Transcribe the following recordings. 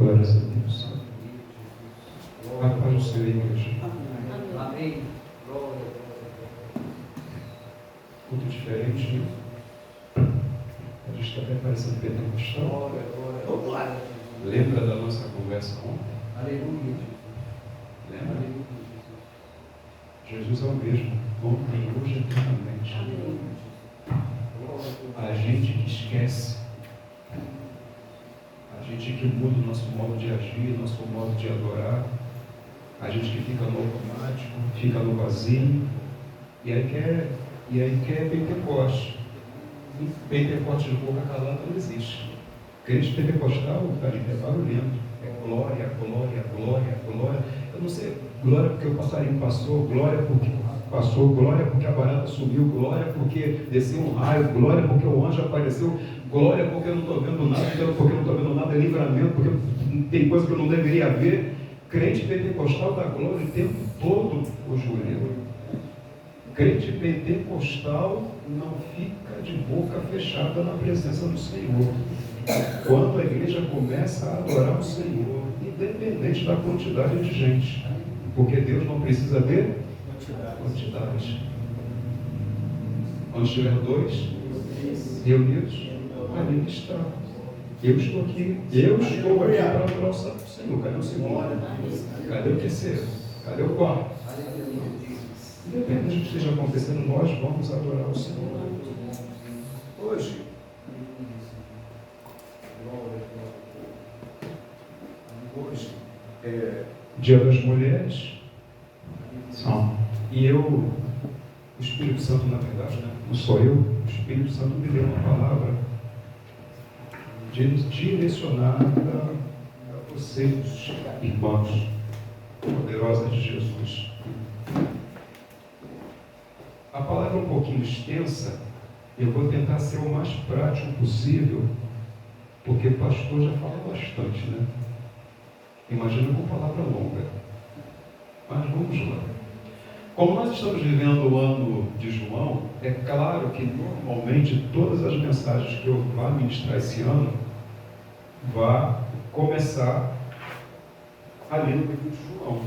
Glórias a Deus. A paz do Senhor, igreja. Amém. Culto diferente. A gente está até parecendo pentecostal. Lembra da nossa conversa ontem? Aleluia. Lembra? Jesus é o mesmo, ontem, hoje e eternamente. A gente que esquece, a gente que muda o nosso modo de agir, nosso modo de adorar, a gente que fica no automático, fica no vazio, e aí quer Pentecoste. Pentecoste de boca calada não existe. Crente pentecostal é barulhento, é glória, glória, glória, glória. Eu não sei, glória porque o passarinho passou, glória porque passou, glória porque a barata sumiu, glória porque desceu um raio, glória porque o anjo apareceu, glória porque eu não estou vendo nada, porque eu não estou vendo nada, é livramento, porque tem coisa que eu não deveria ver. Crente pentecostal dá glória o tempo todo, o joelho. Crente pentecostal não fica de boca fechada na presença do Senhor. Quando a igreja começa a adorar o Senhor, independente da quantidade de gente, porque Deus não precisa ver quantidade. Onde estiver dois reunidos, ali ele está. Eu estou aqui para adorar o Senhor. Cadê o segundo? Cadê o terceiro? Cadê o quarto? Independente do que esteja acontecendo, nós vamos adorar o Senhor. Hoje, é Dia das Mulheres. E o Espírito Santo, na verdade, não sou eu, o Espírito Santo me deu uma palavra direcionada a vocês, irmãos, poderosa de Jesus. A palavra é um pouquinho extensa, eu vou tentar ser o mais prático possível, porque o pastor já fala bastante, né? Imagina com palavra longa. Mas vamos lá. Como nós estamos vivendo o ano de João, é claro que normalmente todas as mensagens que eu vá ministrar esse ano vá começar ali no livro de João.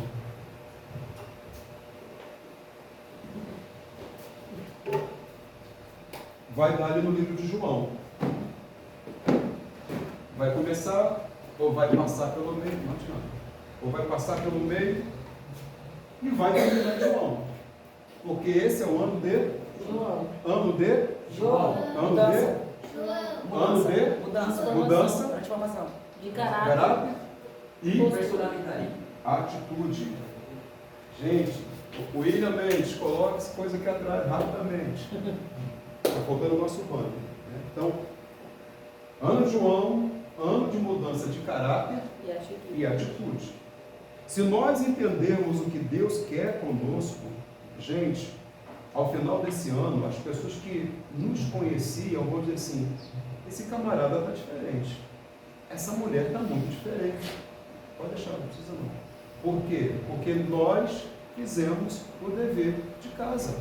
Vai dar ali no livro de João. Vai começar, ou vai passar pelo meio, não adianta. Ou vai passar pelo meio e vai terminar em João. Porque esse é o ano de João. Ano de João. Ano de Ano de mudança. Transformação. De caráter. E Personalidade. atitude. Gente, o William Mendes, coloca essa coisa aqui atrás rapidamente. Está faltando o nosso banco. Né? Então, ano de João, ano de mudança de caráter e atitude. Se nós entendermos o que Deus quer conosco, gente, ao final desse ano, as pessoas que nos conheciam vão dizer assim: esse camarada está diferente, essa mulher está muito diferente. Pode deixar, não precisa não. Por quê? Porque nós fizemos o dever de casa.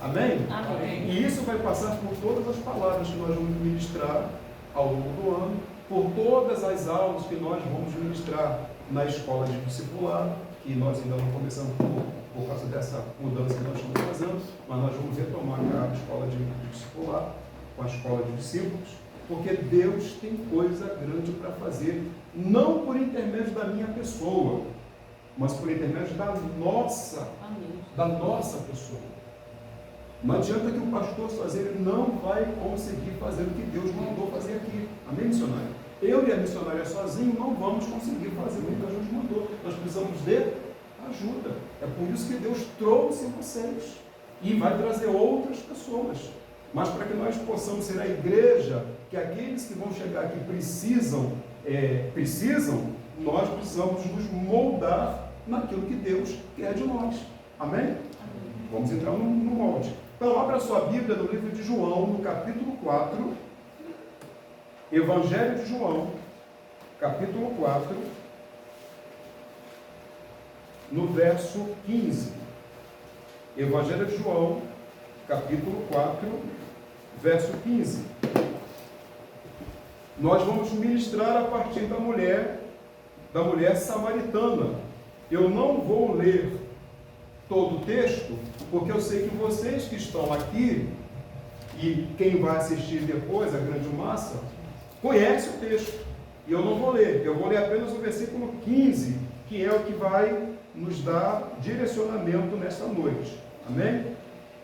Amém? Amém. E isso vai passar por todas as palavras que nós vamos ministrar ao longo do ano, por todas as aulas que nós vamos ministrar na escola de discipulado, que nós ainda não começamos por causa dessa mudança que nós estamos fazendo, mas nós vamos retomar a escola de discipulado, com a escola de discípulos, porque Deus tem coisa grande para fazer, não por intermédio da minha pessoa, mas por intermédio da nossa pessoa. Não adianta que o pastor fazer, ele não vai conseguir fazer o que Deus mandou fazer aqui. Amém, missionário? Eu e a missionária sozinho não vamos conseguir fazer o que Deus nos mandou. Nós precisamos de ajuda. É por isso que Deus trouxe vocês. E vai trazer outras pessoas. Mas para que nós possamos ser a igreja, que aqueles que vão chegar aqui precisam, nós precisamos nos moldar naquilo que Deus quer de nós. Amém? Vamos entrar no molde. Então, abra sua Bíblia no livro de João, no capítulo 4. Evangelho de João, capítulo 4, no verso 15. Evangelho de João, capítulo 4, verso 15. Nós vamos ministrar a partir da mulher da mulher samaritana. Eu não vou ler todo o texto, porque eu sei que vocês que estão aqui, e quem vai assistir depois, a grande massa, conhece o texto. E eu não vou ler, eu vou ler apenas o versículo 15, que é o que vai nos dar direcionamento nesta noite. Amém?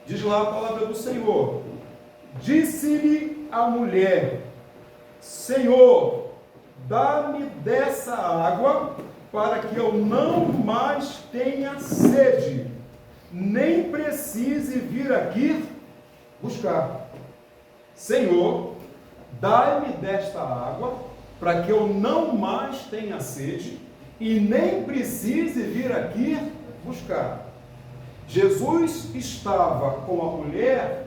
Diz lá a palavra do Senhor: disse-lhe a mulher: Senhor, dá-me dessa água, para que eu não mais tenha sede, nem precise vir aqui buscar. Senhor, dá-me desta água, para que eu não mais tenha sede, e nem precise vir aqui buscar. Jesus estava com a mulher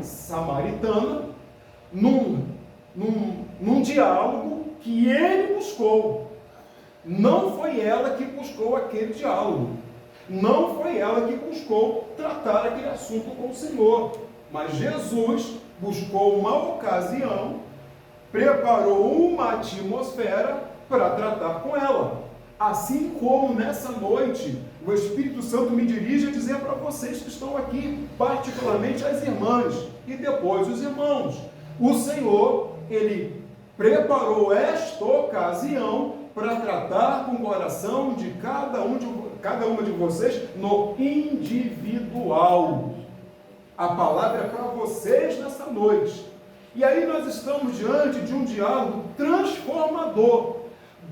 samaritana num diálogo que ele buscou. Não foi ela que buscou aquele diálogo. Não foi ela que buscou tratar aquele assunto com o Senhor. Mas Jesus buscou uma ocasião, preparou uma atmosfera para tratar com ela. Assim como nessa noite, o Espírito Santo me dirige a dizer para vocês que estão aqui, particularmente as irmãs e depois os irmãos. O Senhor, Ele preparou esta ocasião para tratar com o coração de cada uma de vocês no individual. A palavra é para vocês nessa noite. E aí nós estamos diante de um diálogo transformador.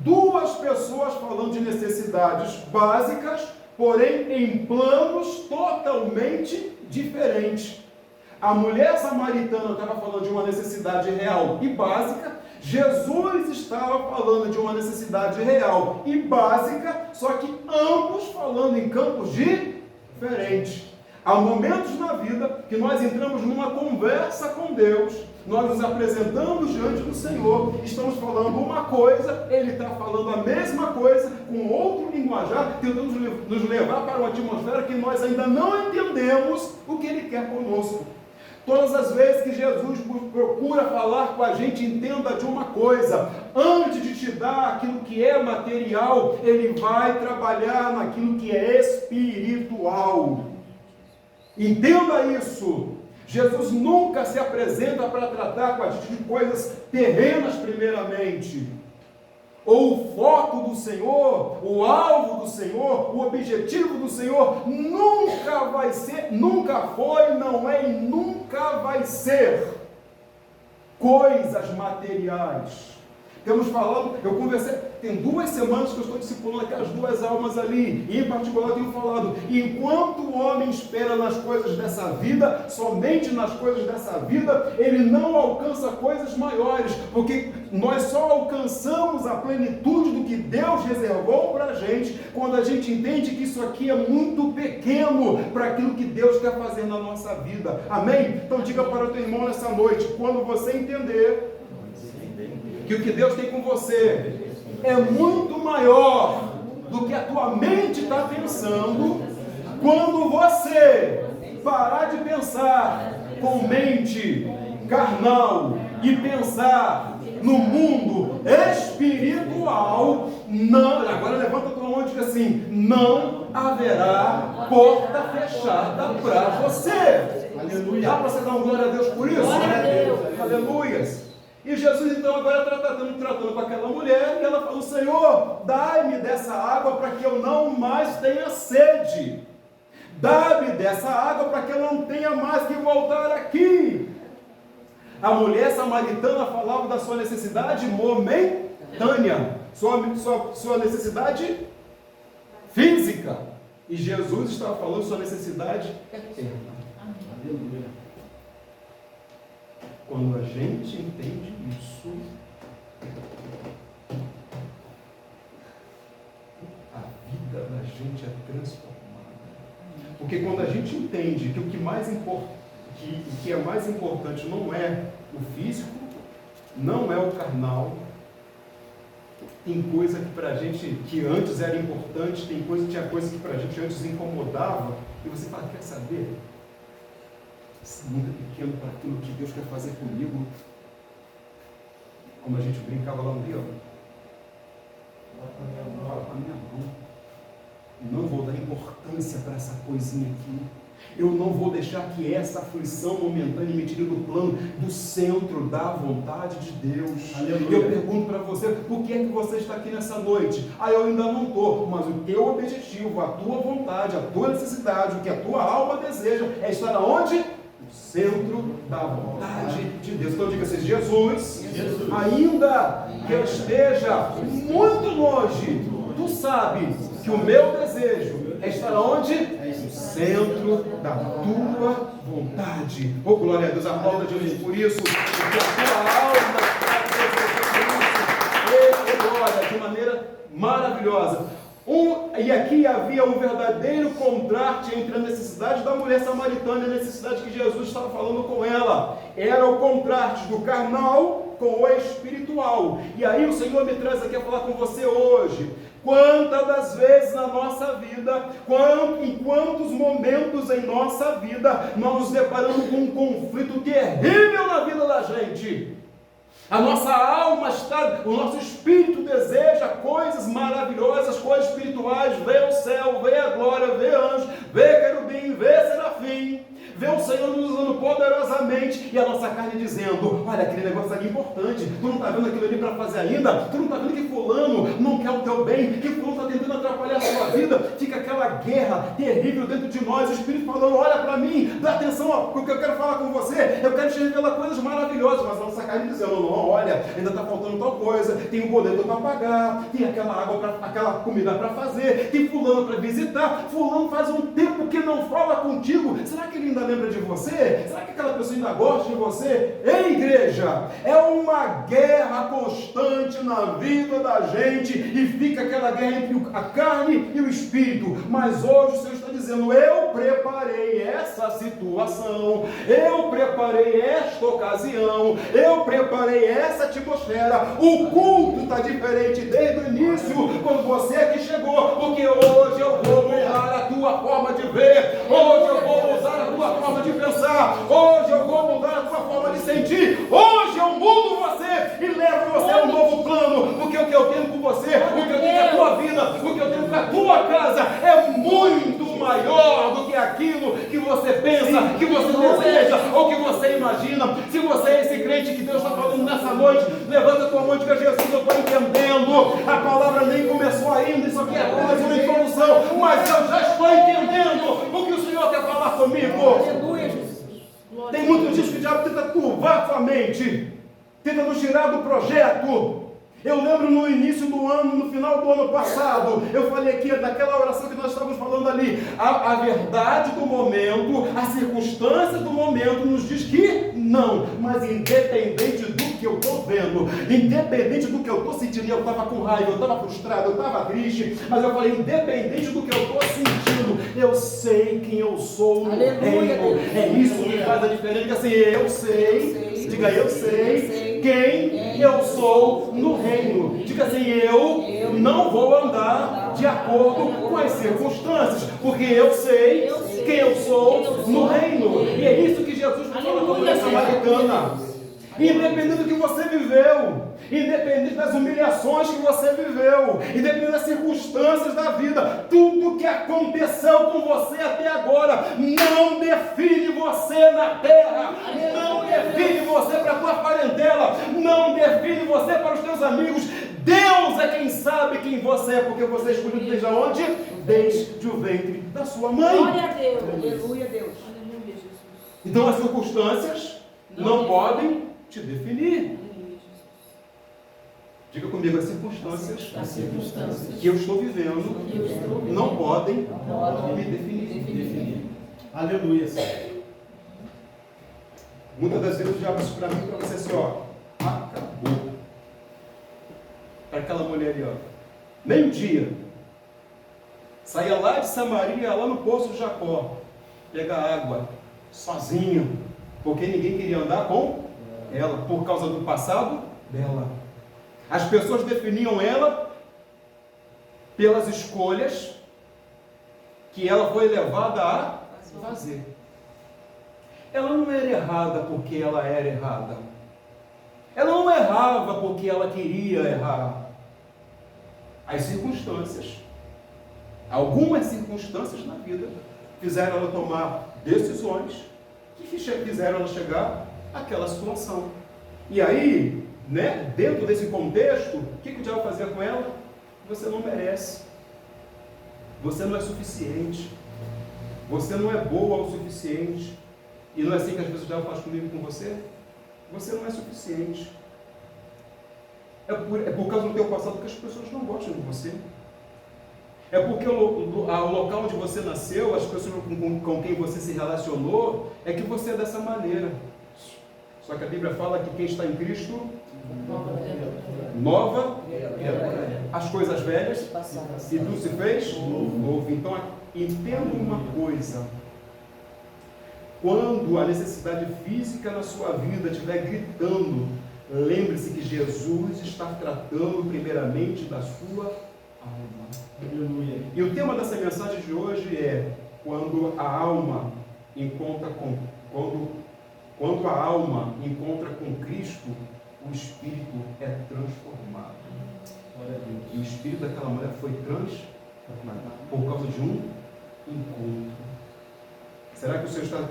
Duas pessoas falando de necessidades básicas, porém em planos totalmente diferentes. A mulher samaritana estava falando de uma necessidade real e básica. Jesus estava falando de uma necessidade real e básica, só que ambos falando em campos diferentes. Há momentos na vida que nós entramos numa conversa com Deus, nós nos apresentamos diante do Senhor, estamos falando uma coisa, Ele está falando a mesma coisa, com outro linguajar, tentando nos levar para uma atmosfera que nós ainda não entendemos o que Ele quer conosco. Todas as vezes que Jesus procura falar com a gente, entenda de uma coisa: antes de te dar aquilo que é material, Ele vai trabalhar naquilo que é espiritual. Entenda isso. Jesus nunca se apresenta para tratar com a gente de coisas terrenas primeiramente. Ou o foco do Senhor, o alvo do Senhor, o objetivo do Senhor nunca vai ser, nunca foi, não é e nunca vai ser coisas materiais. Temos falado, eu conversei, tem 2 semanas que eu estou discipulando aquelas 2 almas ali, e em particular eu tenho falado: enquanto o homem espera nas coisas dessa vida, somente nas coisas dessa vida, ele não alcança coisas maiores, porque nós só alcançamos a plenitude do que Deus reservou para a gente, quando a gente entende que isso aqui é muito pequeno para aquilo que Deus quer fazer na nossa vida. Amém? Então diga para o teu irmão nessa noite: quando você entender que o que Deus tem com você é muito maior do que a tua mente está pensando, quando você parar de pensar com mente carnal e pensar no mundo espiritual, não, agora levanta a tua mão e diga assim: não haverá porta fechada para você. Aleluia. Dá para você dar uma glória a Deus por isso? Glória a Deus. Aleluia. E Jesus então agora está tratando com aquela mulher, e ela falou: Senhor, dai-me dessa água para que eu não mais tenha sede. Dá-me dessa água para que eu não tenha mais que voltar aqui. A mulher samaritana falava da sua necessidade momentânea, sua necessidade física. E Jesus estava falando sua necessidade eterna. Aleluia. Quando a gente entende isso, a vida da gente é transformada. Porque quando a gente entende que o que é mais importante não é o físico, não é o carnal, tem coisa que pra gente, que antes era importante, tinha coisa que pra gente antes incomodava, e você fala: quer saber? Esse mundo é pequeno para aquilo que Deus quer fazer comigo. Como a gente brincava lá no Rio. para essa coisinha aqui. Eu não vou deixar que essa aflição momentânea me tire do plano, do centro da vontade de Deus. Aleluia. Eu pergunto para você, por que é que você está aqui nessa noite? Eu ainda não estou, mas o teu objetivo, a tua vontade, a tua necessidade, o que a tua alma deseja, é estar aonde? No centro da vontade de Deus. Então diga assim, Jesus, ainda que eu esteja muito longe, tu sabes que o meu desejo é estar onde? No centro da tua vontade. Oh, glória a Deus, aplauda Jesus por isso, porque a tua alma está glória, de maneira maravilhosa. E aqui havia um verdadeiro contraste entre a necessidade da mulher samaritana e a necessidade que Jesus estava falando com ela. Era o contraste do carnal com o espiritual. E aí o Senhor me traz aqui a falar com você hoje. Quantas das vezes na nossa vida, em quantos momentos em nossa vida, nós nos deparamos com um conflito terrível na vida da gente. A nossa alma está, o nosso espírito deseja coisas maravilhosas, coisas espirituais, vê o céu, vê a glória, vê anjo, vê querubim, vê serafim, vê o Senhor nos usando poderosamente, e a nossa carne dizendo, olha, aquele negócio ali é importante, tu não está vendo aquilo ali para fazer ainda, tu não está vendo que fulano não quer o teu bem, que fulano está tentando atrapalhar a sua vida, fica aquela guerra terrível dentro de nós, o Espírito falando, olha para mim, dá atenção, porque eu quero falar com você, eu quero te revelar coisas maravilhosas, mas a nossa carne dizendo, não, olha, ainda está faltando tal coisa, tem um boleto para pagar, tem aquela água, aquela comida para fazer, tem fulano para visitar, fulano faz um tempo que não fala contigo, será que ele ainda lembra de você? Será que aquela pessoa ainda gosta de você? Ei, igreja, é uma guerra constante na vida da gente, e fica aquela guerra entre a carne e o espírito, mas hoje o Senhor está dizendo, eu preparei essa situação, eu preparei esta ocasião, eu preparei essa atmosfera, o culto está diferente desde o início, quando você aqui chegou, porque hoje eu vou mudar a tua forma de ver, hoje eu vou mudar a tua forma de pensar, hoje eu vou mudar a tua forma de sentir, hoje eu mudo você e levo você a um novo plano, porque o que eu tenho com você, o que eu tenho com a tua vida, o que eu tenho com a tua casa, é muito maior do que aquilo que você pensa, que você deseja, ou que você imagina. Se você é esse crente que Deus está falando nessa noite, levanta a tua mão e diga, Jesus, eu estou entendendo, a palavra nem começou ainda, isso aqui é apenas uma introdução, mas eu já estou entendendo o que o Senhor quer falar comigo. Aleluia, Jesus. Tem muito disso que o diabo tenta turvar a sua mente, tenta nos tirar do projeto. Eu lembro no início do ano, no final do ano passado, eu falei aqui, naquela oração que nós estávamos falando ali, a verdade do momento, a circunstância do momento nos diz que não, mas independente do que eu estou vendo, independente do que eu estou sentindo, eu estava com raiva, eu estava frustrado, eu estava triste, mas eu falei, independente do que eu estou sentindo, eu sei quem eu sou no reino, é isso que faz a diferença, diga assim, eu sei, diga eu sei quem eu sou no reino, diga assim, eu não vou andar de acordo com as circunstâncias, porque eu sei quem eu sou no reino, e é isso que Jesus fala com a mulher samaritana. Independente do que você viveu, independente das humilhações que você viveu, independente das circunstâncias da vida, tudo que aconteceu com você até agora não define você na terra, não define você para a tua parentela, não define você para os teus amigos. Deus é quem sabe quem você é, porque você é escolhido desde onde? Desde o ventre da sua mãe. Glória a Deus, aleluia, Deus. Aleluia, Jesus. Então as circunstâncias não podem te definir. Diga comigo, as circunstâncias que eu estou vivendo não podem me definir. Aleluia. Muitas das vezes o diabo diz para mim, para você assim, ó, acabou. Para aquela mulher ali, ó, meio-dia, saía lá de Samaria, lá no poço de Jacó, pegar água, sozinha, porque ninguém queria andar com ela, por causa do passado dela. As pessoas definiam ela pelas escolhas que ela foi levada a fazer. Ela não era errada porque ela era errada. Ela não errava porque ela queria errar. As circunstâncias Algumas circunstâncias na vida fizeram ela tomar decisões que fizeram ela chegar àquela situação. E aí, né, dentro desse contexto, o que o diabo fazia com ela? Você não merece. Você não é suficiente. Você não é boa o suficiente. E não é assim que às vezes o diabo faz comigo e com você? Você não é suficiente. É por causa do teu passado que as pessoas não gostam de você. É porque o local onde você nasceu, as pessoas com quem você se relacionou, é que você é dessa maneira. Só que a Bíblia fala que quem está em Cristo, nova, as coisas velhas, e tudo se fez novo. Então, entenda uma coisa. Quando a necessidade física na sua vida estiver gritando, lembre-se que Jesus está tratando primeiramente da sua alma. E o tema dessa mensagem de hoje é quando a alma encontra com Cristo, o espírito é transformado. E o espírito daquela mulher foi transformado por causa de um encontro. Será que o Senhor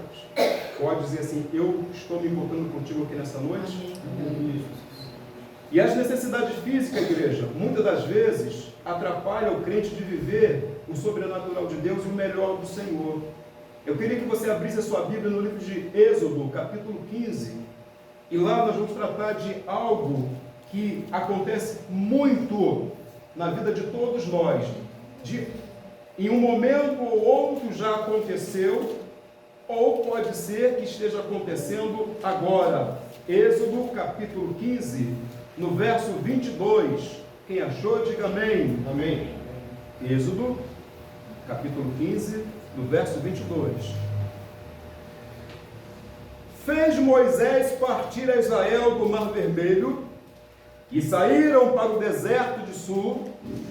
pode dizer assim: eu estou me encontrando contigo aqui nessa noite? E as necessidades físicas, igreja, muitas das vezes atrapalham o crente de viver o sobrenatural de Deus e o melhor do Senhor. Eu queria que você abrisse a sua Bíblia no livro de Êxodo, capítulo 15, e lá nós vamos tratar de algo que acontece muito na vida de todos nós. Em um momento ou outro já aconteceu, ou pode ser que esteja acontecendo agora. Êxodo, capítulo 15, no verso 22. Quem achou, diga amém. Amém. Êxodo, capítulo 15, no verso 22. Fez Moisés partir a Israel do Mar Vermelho, e saíram para o deserto de Sul,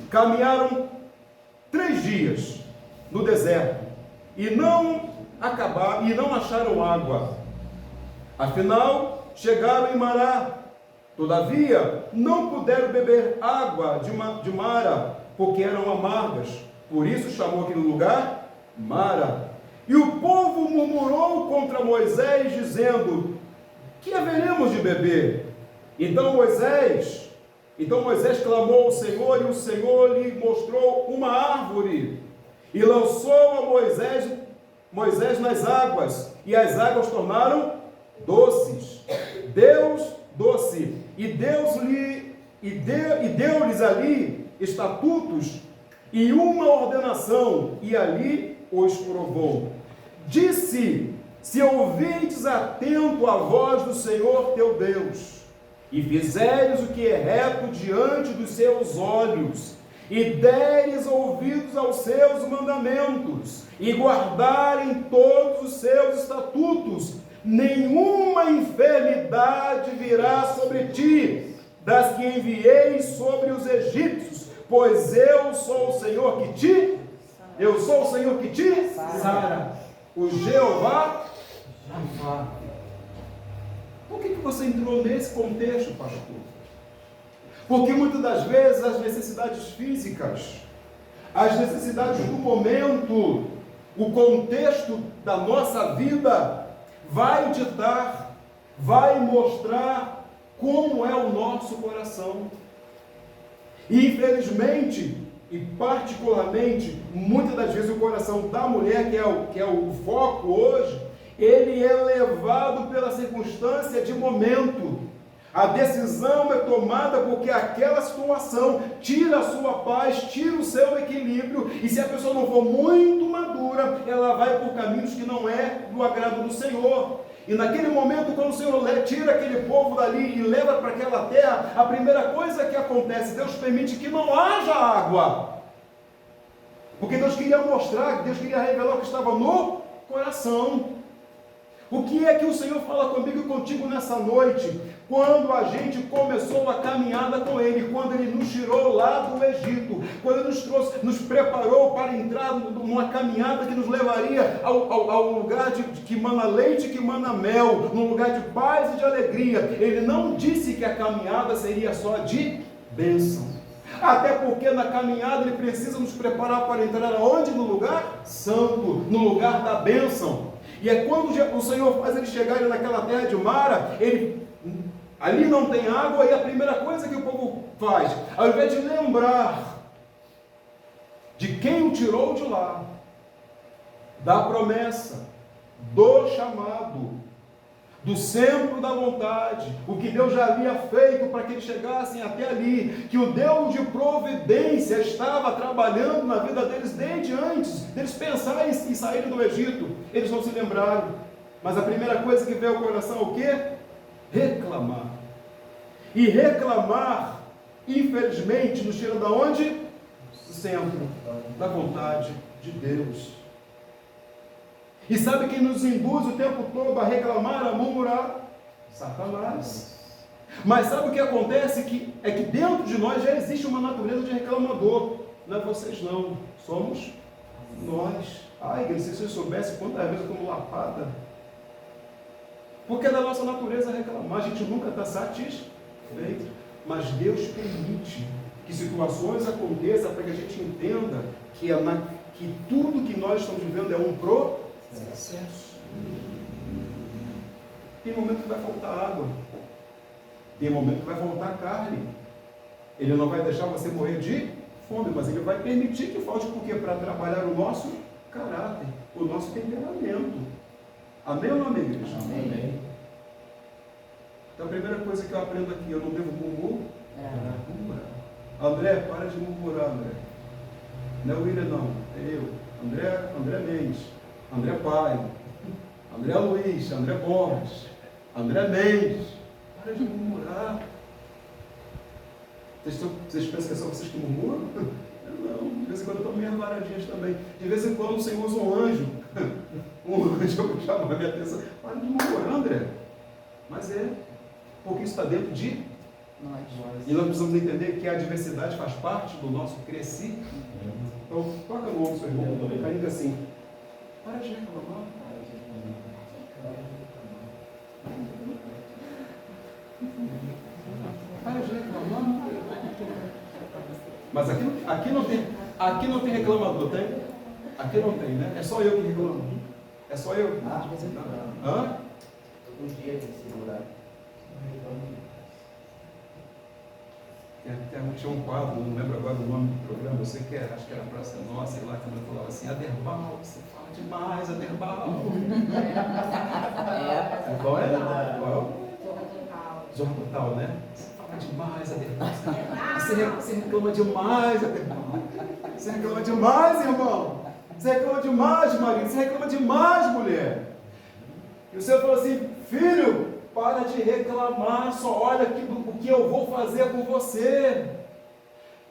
caminharam 3 dias no deserto, e não acharam água. Afinal, chegaram em Mará. Todavia, não puderam beber água de Mara, porque eram amargas. Por isso chamou aquele lugar Mara. E o povo murmurou contra Moisés, dizendo: que haveremos de beber? Então Moisés clamou ao Senhor, e o Senhor lhe mostrou uma árvore, e lançou a Moisés nas águas, e as águas tornaram doces. E deu-lhes ali estatutos e uma ordenação, e ali os provou. Disse: se ouvirdes atento a voz do Senhor teu Deus, e fizeres o que é reto diante dos seus olhos, e deres ouvidos aos seus mandamentos, e guardarem todos os seus estatutos, nenhuma enfermidade virá sobre ti, das que enviei sobre os egípcios, pois eu sou o Senhor que te sara, o Jeová Rafa. Por que você entrou nesse contexto, pastor? Porque muitas das vezes as necessidades físicas, as necessidades do momento, o contexto da nossa vida vai ditar, vai mostrar como é o nosso coração. E infelizmente, e particularmente, muitas das vezes o coração da mulher, que é o foco hoje, ele é levado pela circunstância de momento. A decisão é tomada porque aquela situação tira a sua paz, tira o seu equilíbrio, e se a pessoa não for muito madura, ela vai por caminhos que não é do agrado do Senhor. E naquele momento, quando o Senhor tira aquele povo dali e leva para aquela terra, a primeira coisa que acontece, Deus permite que não haja água. Porque Deus queria mostrar, Deus queria revelar o que estava no coração. O que é que o Senhor fala comigo e contigo nessa noite? Quando a gente começou a caminhada com Ele, quando Ele nos tirou lá do Egito, quando Ele nos preparou para entrar numa caminhada que nos levaria ao lugar que mana leite e que mana mel, num lugar de paz e de alegria. Ele não disse que a caminhada seria só de bênção. Até porque na caminhada ele precisa nos preparar para entrar aonde? No lugar santo, no lugar da bênção. E é quando o Senhor faz eles chegarem naquela terra de Mara, ali não tem água, e a primeira coisa que o povo faz, ao invés de lembrar de quem o tirou de lá, da promessa, do chamado, do centro da vontade, o que Deus já havia feito para que eles chegassem até ali, que o Deus de providência estava trabalhando na vida deles desde antes deles pensarem em saírem do Egito. Eles não se lembraram, mas a primeira coisa que veio ao coração é o quê? Reclamar. E reclamar, infelizmente, nos tira da onde? Do centro da vontade de Deus. E sabe quem nos induz o tempo todo a reclamar, a murmurar? Satanás. Mas sabe o que acontece? É que dentro de nós já existe uma natureza de reclamador. Não é vocês não, somos nós. Ai, igreja, se vocês soubessem quantas vezes eu tomo lapada. Porque é da nossa natureza reclamar, a gente nunca está satisfeito. Mas Deus permite que situações aconteçam para que a gente entenda que tudo que nós estamos vivendo é um processo. Tem momento que vai faltar água, tem momento que vai faltar carne. Ele não vai deixar você morrer de fome, mas ele vai permitir que falte, porque para trabalhar o nosso caráter, o nosso temperamento. Amém ou não, amém, igreja? Amém. Então a primeira coisa que eu aprendo aqui, eu não devo murmurar. André, para de murmurar, André. Não é o William, não, é eu. André Mendes, André Pai, André Luiz, André Borges, André Mendes. Para de murmurar. Vocês pensam que é só vocês que murmuram? Não, de vez em quando eu estou meio varadinhas também. De vez em quando o Senhor usa um anjo. Um anjo chama a minha atenção. Para de murmurar, André. Mas porque isso está dentro de nós. E nós precisamos entender que a adversidade faz parte do nosso crescimento. Então, toca no ombro do seu irmão, caindo assim. Para de reclamar. Para de reclamar. Mas aqui não tem reclamador, tem? Aqui não tem, né? É só eu que reclamo. É só eu. Hã? Os dias de segurar. Tinha um quadro, não lembro agora o nome do programa, eu sei que acho que era Praça Nossa, sei lá, que eu falava assim, Aderbal, você fala demais, Aderbal. Qual é? Zorra Total, né? Você fala demais, Aderbal. Você reclama demais, Aderbal. Você reclama demais, irmão. Você reclama demais, marido. Você reclama demais, mulher. E o Senhor falou assim, filho, para de reclamar, só olha o que eu vou fazer por você.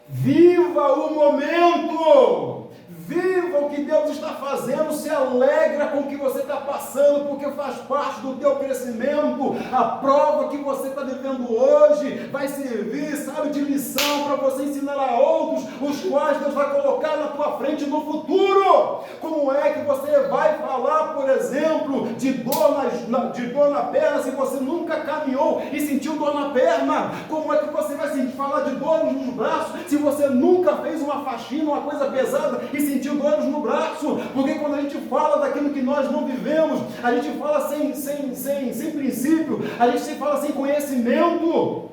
Viva o momento! Viva o que Deus está fazendo, se alegra com o que você está passando, porque faz parte do teu crescimento. A prova que você está vivendo hoje vai servir, sabe, de lição para você ensinar a outros, os quais Deus vai colocar na tua frente no futuro. Como é que você vai falar, por exemplo, de dor na perna, se você nunca caminhou e sentiu dor na perna? Como é que você vai falar de dores nos braços, se você nunca fez uma faxina, uma coisa pesada e sentiu dores no braço? Porque quando a gente fala daquilo que nós não vivemos, a gente fala sem princípio, a gente fala sem conhecimento.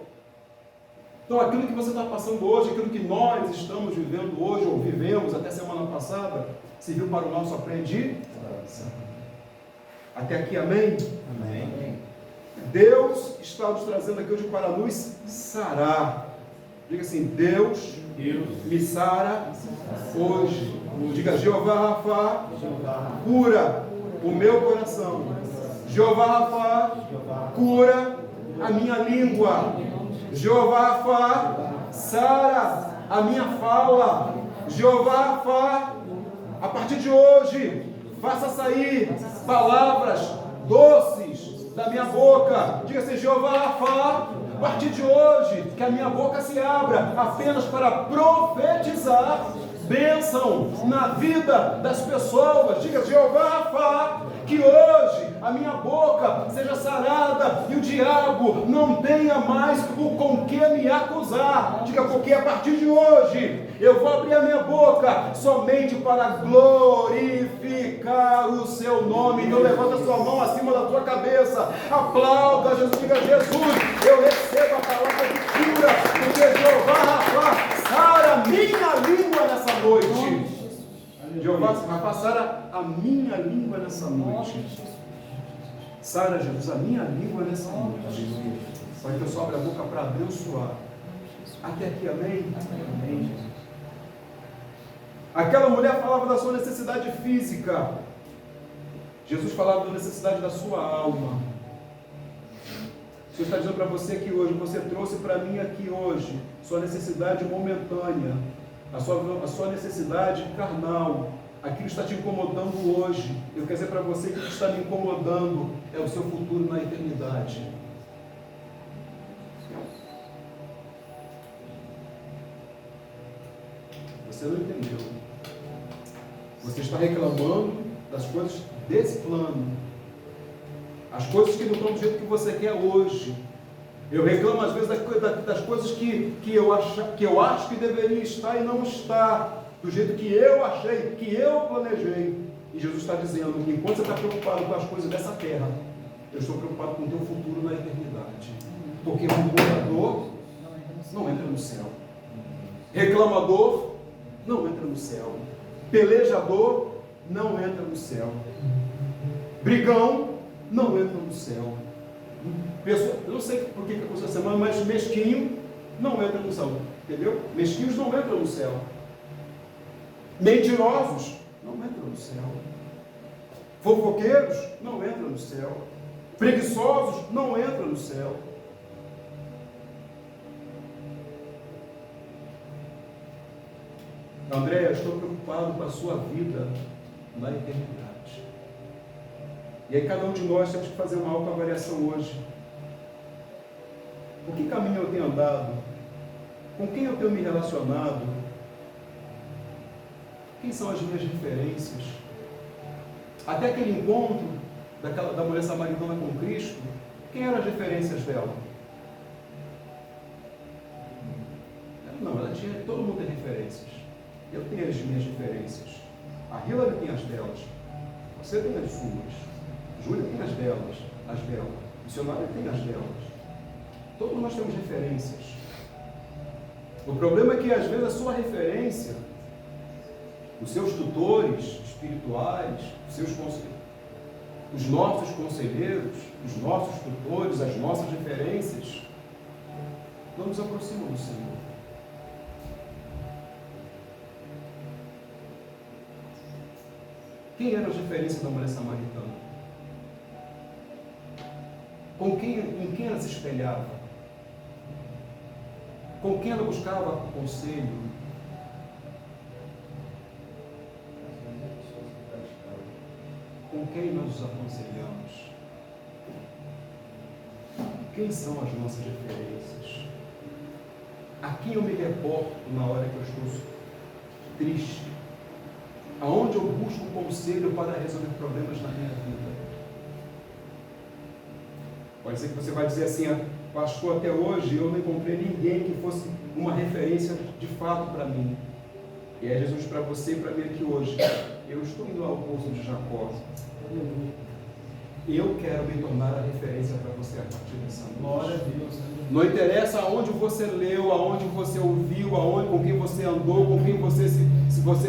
Então aquilo que você está passando hoje, aquilo que nós estamos vivendo hoje, ou vivemos até semana passada, serviu para o nosso aprendizado. Até aqui, amém? Amém. Deus está nos trazendo aqui hoje para nos sarar. Diga assim, Deus me sara hoje. Diga, Jeová Rafa, cura o meu coração. Jeová Rafa, cura a minha língua. Jeová Rafa, sara a minha fala. Jeová Rafa, a partir de hoje, faça sair palavras doces da minha boca. Diga assim, Jeová Rafa, a partir de hoje, que a minha boca se abra apenas para profetizar bênção na vida das pessoas. Diga, Jeová Rafa, que hoje a minha boca seja sarada e o diabo não tenha mais o com que me acusar. Diga, porque a partir de hoje eu vou abrir a minha boca somente para glorificar o seu nome. Então levanta a sua mão acima da tua cabeça, aplauda Jesus, diga, Jesus, eu recebo a palavra de cura, porque Jeová Rafá sara minha língua nessa noite. Jeová vai passar a minha língua nessa noite. Sara, Jesus, a minha língua nessa noite. Só que eu só abro a boca para abençoar. Até aqui, amém? Amém. Aquela mulher falava da sua necessidade física. Jesus falava da necessidade da sua alma. O Senhor está dizendo para você que hoje, você trouxe para mim aqui hoje, sua necessidade momentânea, a sua necessidade carnal, aquilo está te incomodando hoje. Eu quero dizer para você que o que está me incomodando é o seu futuro na eternidade. Você não entendeu. Você está reclamando das coisas desse plano. As coisas que não estão do jeito que você quer hoje. Eu reclamo às vezes das coisas que eu acho que deveria estar e não está, do jeito que eu achei, que eu planejei. E Jesus está dizendo que enquanto você está preocupado com as coisas dessa terra, eu estou preocupado com o teu futuro na eternidade. Porque murmurador não entra no céu. Reclamador não entra no céu. Pelejador não entra no céu. Brigão não entra no céu. Pessoa, eu não sei por que aconteceu essa semana, mas mesquinho não entra no céu. Entendeu? Mesquinhos não entram no céu. Mentirosos não entram no céu. Fofoqueiros não entram no céu. Preguiçosos não entram no céu. André, eu estou preocupado com a sua vida na eternidade. E aí cada um de nós temos que fazer uma autoavaliação hoje. Por que caminho eu tenho andado? Com quem eu tenho me relacionado? Quem são as minhas referências? Até aquele encontro da mulher samaritana com Cristo, quem eram as referências dela? Não, ela tinha, todo mundo tem referências. Eu tenho as minhas referências. A Hillary tem as delas. Você tem as suas. Júlia tem as delas. O missionário tem as delas. Todos nós temos referências. O problema é que às vezes a sua referência, os seus tutores espirituais, os nossos conselheiros, os nossos tutores, as nossas referências, não nos aproximam do Senhor. Quem eram as referências da mulher samaritana? Em quem ela se espelhava? Com quem ela buscava conselho? Com quem nós nos aconselhamos? Quem são as nossas referências? A quem eu me reporto na hora que eu estou triste? Aonde eu busco conselho para resolver problemas na minha vida? Pode ser que você vai dizer assim, pastor, até hoje eu não encontrei ninguém que fosse uma referência de fato para mim. E é Jesus para você e para mim aqui hoje. Eu estou indo ao poço de Jacó. Eu quero me tornar a referência para você a partir dessa noite. Glória a Deus. Não interessa aonde você leu, aonde você ouviu, com quem você andou, com quem você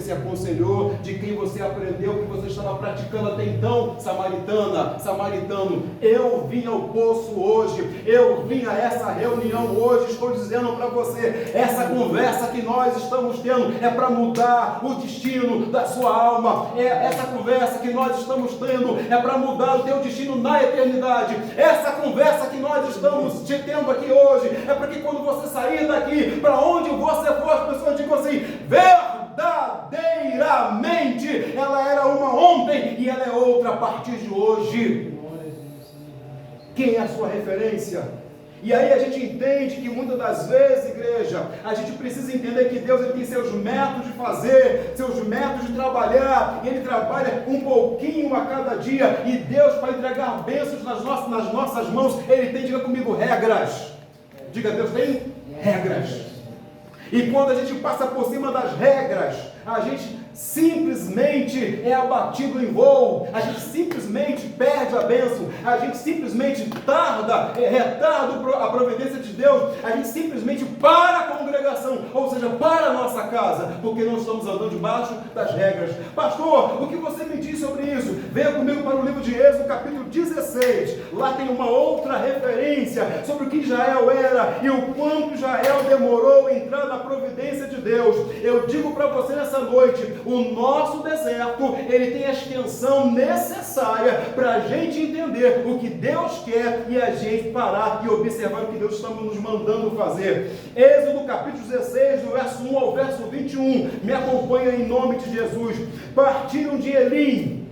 se aconselhou, de quem você aprendeu, o que você estava praticando até então. Samaritano, eu vim ao poço hoje, eu vim a essa reunião hoje, estou dizendo para você, essa conversa que nós estamos tendo é para mudar o destino da sua alma, essa conversa que nós estamos tendo é para mudar o teu destino na eternidade, essa conversa que nós estamos te tendo aqui hoje, é para que quando você sair daqui, para onde você for, as pessoas digam assim, verdadeiramente, ela era uma ontem e ela é outra a partir de hoje. Quem é a sua referência? E aí a gente entende que muitas das vezes, igreja, igreja. A gente precisa entender que Deus ele tem seus métodos de fazer, seus métodos de trabalhar, e Ele trabalha um pouquinho a cada dia, e Deus, para entregar bênçãos nas nossas mãos, Ele tem, diga comigo, regras. Diga, Deus tem regras. E quando a gente passa por cima das regras, a gente simplesmente é abatido em voo, a gente simplesmente perde a bênção, a gente simplesmente retarda a providência de Deus, a gente simplesmente para a congregação, ou seja, para a nossa casa, porque não estamos andando debaixo das regras. Pastor, o que você me diz sobre isso? Venha comigo para o livro de Êxodo, capítulo 16, lá tem uma outra referência sobre o que Israel era e o quanto Israel demorou a entrar na providência de Deus. Eu digo para você nessa noite, o nosso deserto, ele tem a extensão necessária para a gente entender o que Deus quer e a gente parar e observar o que Deus está nos mandando fazer. Êxodo capítulo 16, do verso 1 ao verso 21, me acompanha em nome de Jesus. Partiram de Elim,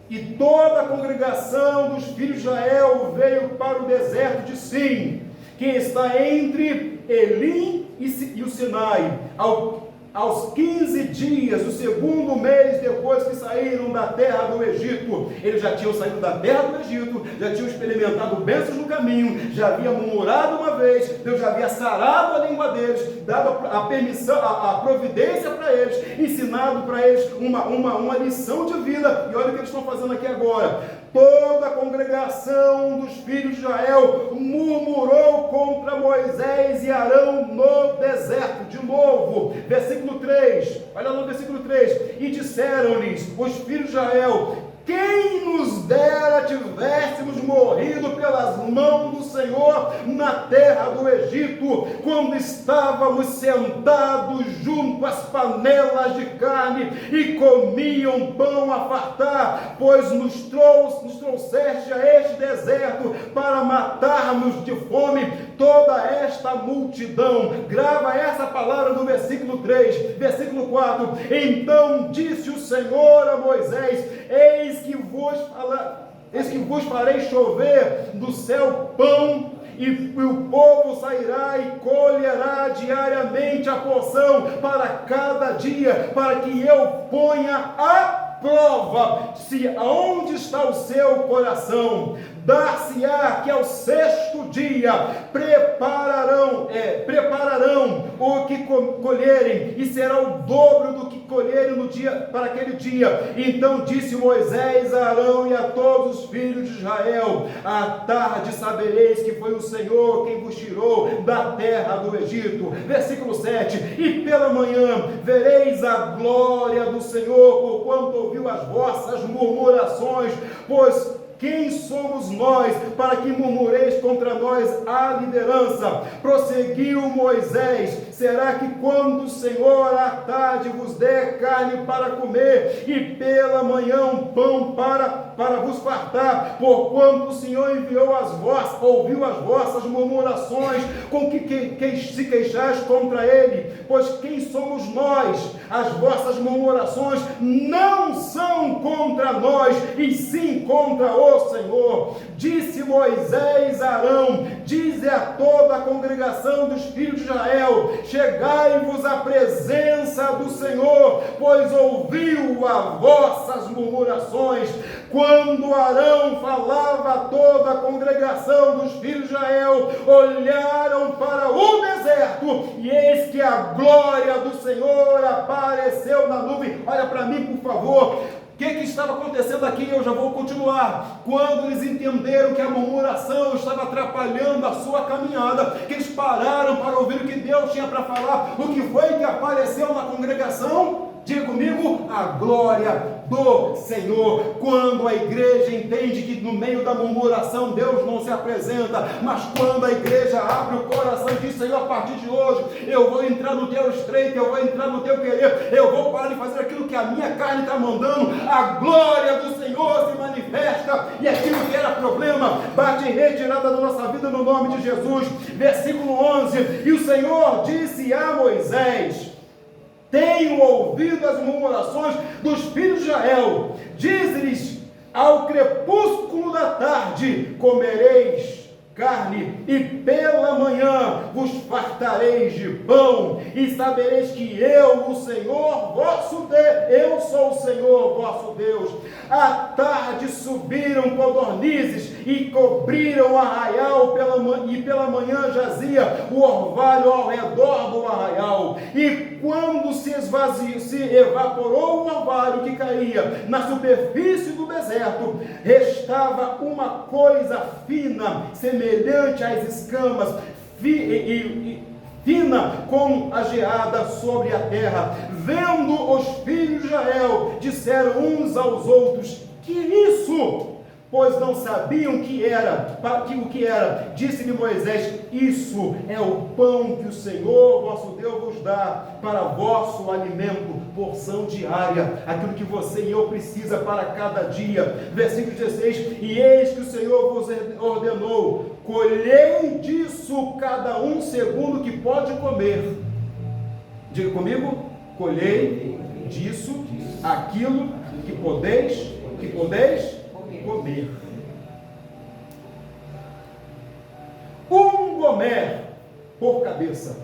e toda a congregação dos filhos de Israel veio para o deserto de Sim, que está entre Elim e o Sinai, aos 15 dias, do segundo mês depois que saíram da terra do Egito. Eles já tinham saído da terra do Egito, já tinham experimentado bênçãos no caminho, já haviam murmurado uma vez, Deus já havia sarado a língua deles, dado a permissão, a providência para eles, ensinado para eles uma lição de vida. E olha o que eles estão fazendo aqui agora. Toda a congregação dos filhos de Israel murmurou contra Moisés e Arão no deserto. De novo, versículo 3, olha lá no versículo 3, e disseram-lhes os filhos de Israel: quem nos dera tivéssemos morrido pelas mãos do Senhor na terra do Egito, quando estávamos sentados junto às panelas de carne e comiam pão a fartar, pois nos trouxeste a este deserto para matarmos de fome toda esta multidão. Grava essa palavra no versículo 3, versículo 4. Então disse o Senhor a Moisés: eis que vos farei chover do céu pão, e o povo sairá e colherá diariamente a porção para cada dia, para que eu ponha a prova se aonde está o seu coração. Dar-se-á que ao sexto dia prepararão o que colherem, e será o dobro do que colherem no dia, para aquele dia. Então disse Moisés a Arão e a todos os filhos de Israel: à tarde sabereis que foi o Senhor quem vos tirou da terra do Egito. Versículo 7, e pela manhã vereis a glória do Senhor, porquanto ouviu as vossas murmurações, pois quem somos nós para que murmureis contra nós a liderança? Prosseguiu Moisés: será que quando o Senhor à tarde vos der carne para comer, e pela manhã um pão para vos fartar, porquanto o Senhor ouviu as vossas murmurações, com que se queixais contra ele? Pois quem somos nós? As vossas murmurações não são contra nós, e sim contra o Senhor. Disse Moisés a Arão: dize a toda a congregação dos filhos de Israel: chegai-vos à presença do Senhor, pois ouviu as vossas murmurações. Quando Arão falava a toda a congregação dos filhos de Israel, olharam para o deserto, e eis que a glória do Senhor apareceu na nuvem. Olha para mim, por favor. O que estava acontecendo aqui? Eu já vou continuar. Quando eles entenderam que a murmuração estava atrapalhando a sua caminhada, que eles pararam para ouvir o que Deus tinha para falar, o que foi que apareceu na congregação? Diga comigo: a glória do Senhor. Quando a igreja entende que no meio da murmuração Deus não se apresenta, mas quando a igreja abre o coração e diz: Senhor, a partir de hoje eu vou entrar no teu estreito, eu vou entrar no teu querer, eu vou parar de fazer aquilo que a minha carne está mandando, a glória do Senhor se manifesta, e aquilo que era problema bate em retirada da nossa vida no nome de Jesus. Versículo 11, e o Senhor disse a Moisés: tenho ouvido as murmurações dos filhos de Israel, diz-lhes: ao crepúsculo da tarde comereis carne, e pela manhã vos fartareis de pão, e sabereis que eu, o Senhor vosso Deus, eu sou o Senhor vosso Deus. À tarde subiram codornizes e cobriram o arraial, e pela manhã jazia o orvalho ao redor do arraial. E quando se evaporou o orvalho que caía na superfície do deserto, restava uma coisa fina, semelhante às escamas, fina como a geada sobre a terra. Vendo os filhos de Israel, disseram uns aos outros: que isso? Pois não sabiam o que era. Disse-lhe Moisés: isso é o pão que o Senhor vosso Deus vos dá para vosso alimento, porção diária, aquilo que você e eu precisa para cada dia. Versículo 16: e eis que o Senhor vos ordenou: colhei disso cada um segundo o que pode comer. Diga comigo: colhei disso aquilo que podeis comer. Um gomer por cabeça,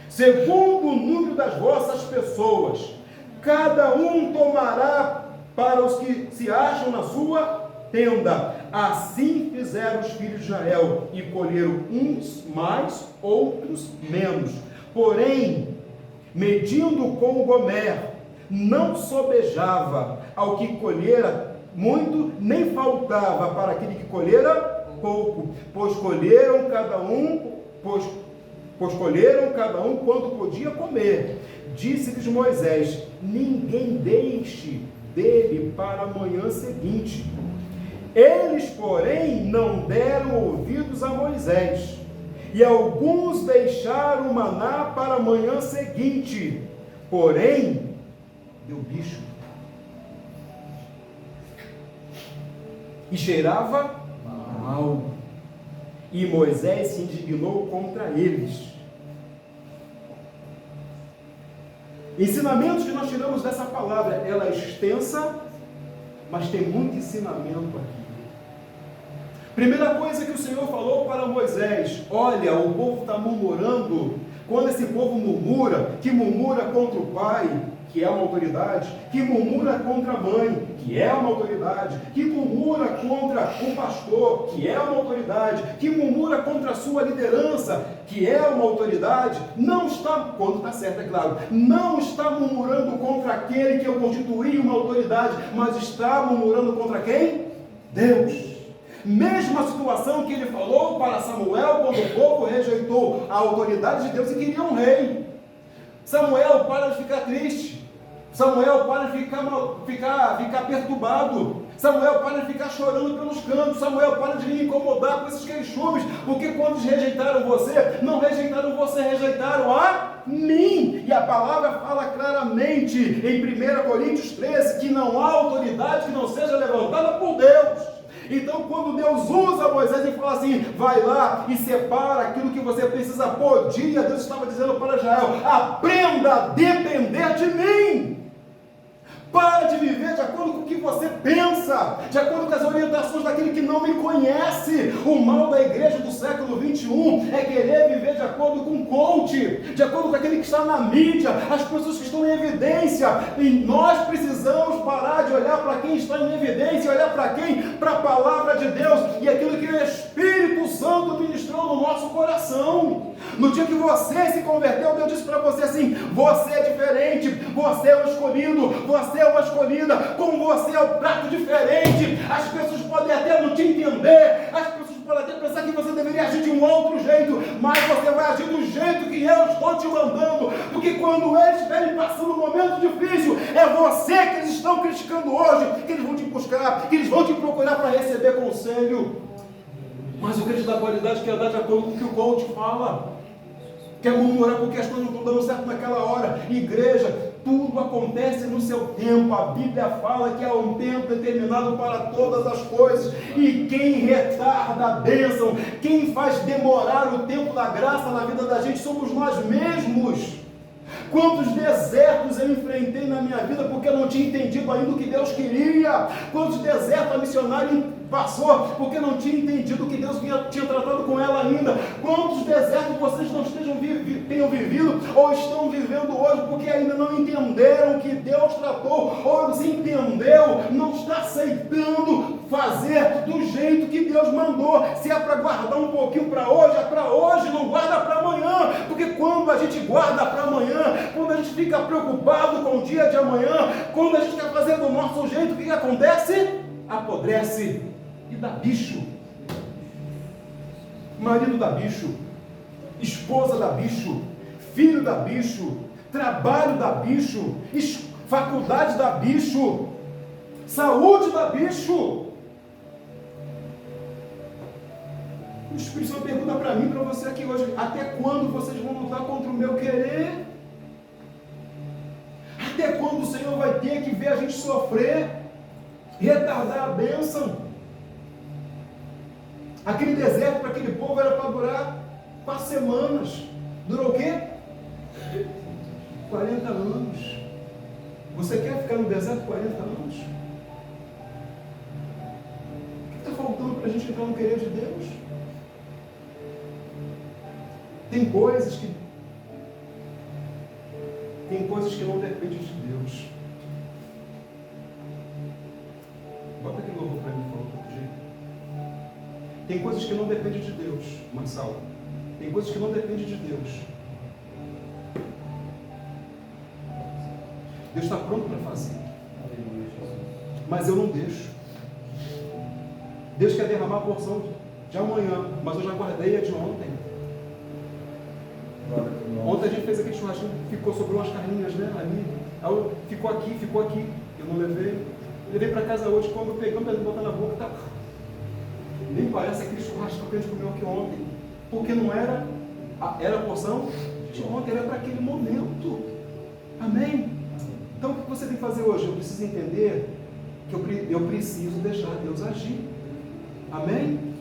segundo o número das vossas pessoas, cada um tomará para os que se acham na sua tenda. Assim fizeram os filhos de Israel, e colheram uns mais, outros menos. Porém, medindo com o gomer, não sobejava ao que colhera muito, nem faltava para aquele que colhera pouco, pois colheram cada um quanto podia comer. Disse-lhes Moisés: ninguém deixe dele para a manhã seguinte. Eles, porém, não deram ouvidos a Moisés, e alguns deixaram o maná para a manhã seguinte, porém deu bicho e cheirava mal, e Moisés se indignou contra eles. Ensinamentos que nós tiramos dessa palavra, ela é extensa, mas tem muito ensinamento aqui. Primeira coisa que o Senhor falou para Moisés: olha, o povo está murmurando. Quando esse povo murmura, que murmura contra o pai, que é uma autoridade, que murmura contra a mãe, que é uma autoridade, que murmura contra o pastor, que é uma autoridade, que murmura contra a sua liderança, que é uma autoridade, não está, quando está certo, é claro, não está murmurando contra aquele que eu constituí uma autoridade, mas está murmurando contra quem? Deus. Mesma situação que ele falou para Samuel quando o povo rejeitou a autoridade de Deus e queria um rei. Samuel, para de ficar triste. Samuel, para de ficar perturbado. Samuel, para de ficar chorando pelos cantos. Samuel, para de me incomodar com esses queixumes, porque quando eles rejeitaram você, não rejeitaram você, rejeitaram a mim. E a palavra fala claramente em 1 Coríntios 13 que não há autoridade que não seja levantada por Deus. Então, quando Deus usa Moisés e fala assim: vai lá e separa aquilo que você precisa por dia, Deus estava dizendo para Israel: aprenda a depender de mim. Para de viver de acordo com o que você pensa, de acordo com as orientações daquele que não me conhece. O mal da igreja do século 21 é querer viver de acordo com o coach, de acordo com aquele que está na mídia, as pessoas que estão em evidência. E nós precisamos parar de olhar para quem está em evidência, olhar para quem? Para a palavra de Deus e aquilo que o Espírito Santo ministrou no nosso coração. No dia que você se converteu, Deus disse para você assim: você é diferente, você é o escolhido, você é uma escolhida, com você é um prato diferente. As pessoas podem até não te entender, as pessoas podem até pensar que você deveria agir de um outro jeito, mas você vai agir do jeito que eu estou te mandando, porque quando eles estiverem passando um momento difícil, é você que eles estão criticando hoje, que eles vão te buscar, que eles vão te procurar para receber conselho. Mas o crente da qualidade quer dar de acordo com o que o coach fala, quer murmurar porque as coisas não estão dando certo naquela hora. Igreja, tudo acontece no seu tempo. A Bíblia fala que há um tempo determinado para todas as coisas, e quem retarda a bênção, quem faz demorar o tempo da graça na vida da gente, somos nós mesmos. Quantos desertos eu enfrentei na minha vida porque eu não tinha entendido ainda o que Deus queria. Quantos desertos a missionária passou porque não tinha entendido o que Deus tinha tratado com ela ainda. Quantos desertos vocês não tenham vivido ou estão vivendo hoje porque ainda não entenderam o que Deus tratou, ou se entendeu, não está aceitando fazer do jeito que Deus mandou. Se é para guardar um pouquinho para hoje, é para hoje, não guarda para amanhã, porque quando a gente guarda para amanhã, quando a gente fica preocupado com o dia de amanhã, quando a gente quer fazer do nosso jeito, o que acontece? Apodrece e dá bicho. Marido dá bicho, esposa dá bicho, filho dá bicho, trabalho dá bicho, faculdade dá bicho, saúde dá bicho. O Espírito Santo pergunta para mim, para você aqui hoje: até quando vocês vão lutar contra o meu querer? Até quando o Senhor vai ter que ver a gente sofrer, retardar a bênção? Aquele deserto para aquele povo era para durar 4 semanas. Durou o quê? 40 anos. Você quer ficar no deserto 40 anos? O que está faltando para a gente entrar no querer de Deus? Tem coisas que não dependem de Deus. Bota aquele louvor para mim, por outro jeito. Tem coisas que não dependem de Deus, Marçal. Tem coisas que não dependem de Deus. Deus está pronto para fazer. Mas eu não deixo. Deus quer derramar a porção de amanhã, mas eu já guardei a de ontem. Ontem a gente fez aquele churrasquinho, ficou, sobrou umas carninhas, né, ali. Ficou aqui, eu não levei. Levei para casa hoje, quando pegamos para botar na boca, tá... nem parece aquele churrasco que a gente comeu aqui ontem. Porque não era a porção de ontem, era para aquele momento. Amém? Então o que você tem que fazer hoje? Eu preciso entender que eu preciso deixar Deus agir. Amém?